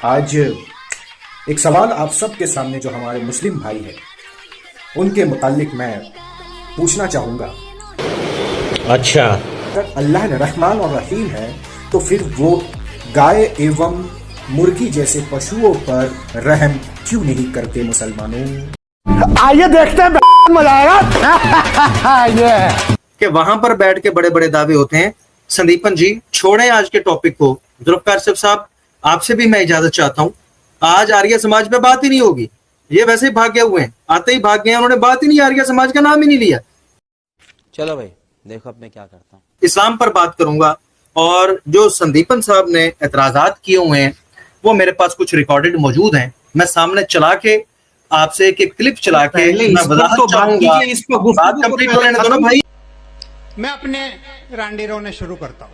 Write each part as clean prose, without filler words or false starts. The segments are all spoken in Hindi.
आज एक सवाल आप सबके सामने जो हमारे मुस्लिम भाई हैं उनके मुतालिक मैं पूछना चाहूँगा। अच्छा, अगर अल्लाह रहमान और रहीम है तो फिर वो गाय एवं मुर्गी जैसे पशुओं पर रहम क्यों नहीं करते मुसलमानों? आइए देखते हैं, मजा आएगा। ये कि वहां पर बैठ के बड़े बड़े दावे होते हैं। संदीपन जी छोड़ें आज के टॉपिक को। जुल्फकार साहब आपसे भी मैं इजाजत चाहता हूं। आज आर्य समाज पे बात ही नहीं होगी। ये वैसे ही भाग गए हुए हैं, आते ही भाग गए हैं, उन्होंने बात ही नहीं, आर्य समाज का नाम ही नहीं लिया। चलो भाई देखो अब मैं क्या करता हूँ। इस्लाम पर बात करूंगा और जो संदीपन साहब ने एतराजात किए हुए हैं वो मेरे पास कुछ रिकॉर्डेड मौजूद हैं। मैं सामने चला के आपसे एक क्लिप चला के मैं वजाहत चाहूंगा। बात कंप्लीट हो लेने दो ना भाई। मैं अपने रांडी रोने शुरू करता हूँ।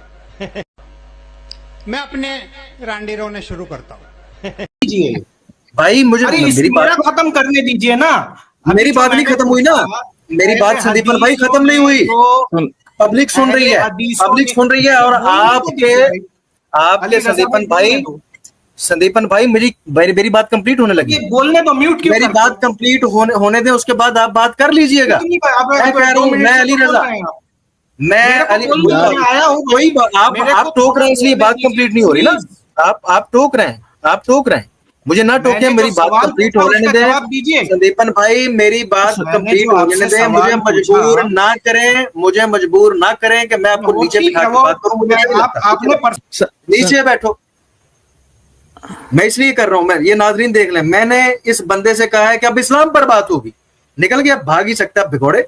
मैं अपने रांडी रोने शुरू करता हूँ। भाई मुझे मेरी बात खत्म करने दीजिए ना। मेरी बात नहीं खत्म हुई ना। मेरी बात संदीपन भाई खत्म नहीं हुई। पब्लिक सुन रही है, पब्लिक सुन रही है। और आपके संदीपन भाई मेरी बात कंप्लीट होने लगी। बोलने तो म्यूट क्यों? मेरी बात कंप्लीट होने दें, उसके बाद आप बात कर लीजिएगा। मैं कह रहा हूँ, मैं अली रजा, मैं अली आया हूँ। कोई आप टोक रहे हैं इसलिए बात कंप्लीट नहीं हो रही ना। आप टोक रहे हैं, आप टोक रहे हैं। मुझे ना टोके, मेरी बात कंप्लीट होने दें। संदीपन भाई मेरी बात कंप्लीट होने दें। मुझे मजबूर ना करें, मुझे मजबूर ना करें कि मैं आपको नीचे बिठा के बात करूं। नीचे बैठो। मैं इसलिए कर रहा हूं, मैं ये नाजरीन देख लें, मैंने इस बंदे से कहा है कि अब इस्लाम पर बात होगी। निकल गया, भाग ही सकता है भिगोड़े।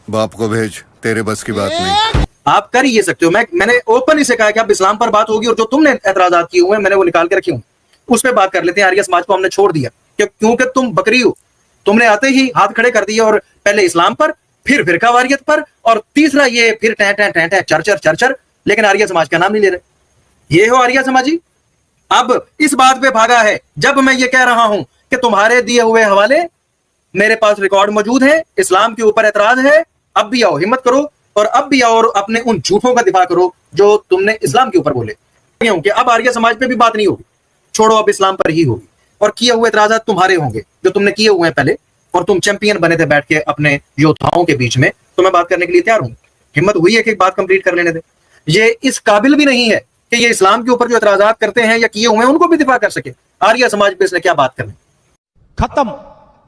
बाप को भेज, तेरे बस की बात नहीं। आप कर ही सकते हो। मैंने ओपन ही से कहा कि अब इस्लाम पर बात होगी और जो तुमने एतराजात किए हुए हैं मैंने वो निकाल के रखे हूं, उस पर बात कर लेते हैं। आर्य समाज को हमने छोड़ दिया क्योंकि तुम बकरी हो। तुमने आते ही हाथ खड़े कर दिए और पहले इस्लाम पर, फिर फिरकावारियत पर, और तीसरा ये फिर टैं चर। लेकिन आर्य समाज का नाम नहीं ले रहे। ये हो आर्य समाजी। अब इस बात पे भागा है जब मैं ये कह रहा हूं कि तुम्हारे दिए हुए हवाले मेरे पास रिकॉर्ड मौजूद है, इस्लाम के ऊपर एतराज है। अब भी आओ, हिम्मत करो और अब भी आओ और अपने उन झूठों का दिफा करो जो तुमने इस्लाम के ऊपर बोले। कि अब आर्य समाज पे भी बात नहीं होगी, छोड़ो, अब इस्लाम पर ही होगी। और किए हुए एतराजात तुम्हारे होंगे जो तुमने किए हुए हैं पहले, और तुम चैंपियन बने थे बैठ के अपने योद्धाओं के बीच में। तो मैं बात करने के लिए तैयार हूं। हिम्मत हुई है कि बात कंप्लीट कर लेने दे। ये इस काबिल भी नहीं है कि ये इस्लाम के ऊपर जो एतराजात करते हैं या किए हुए हैं उनको भी दिफा कर सके। आर्य समाज पे इसने क्या बात करनी। खत्म।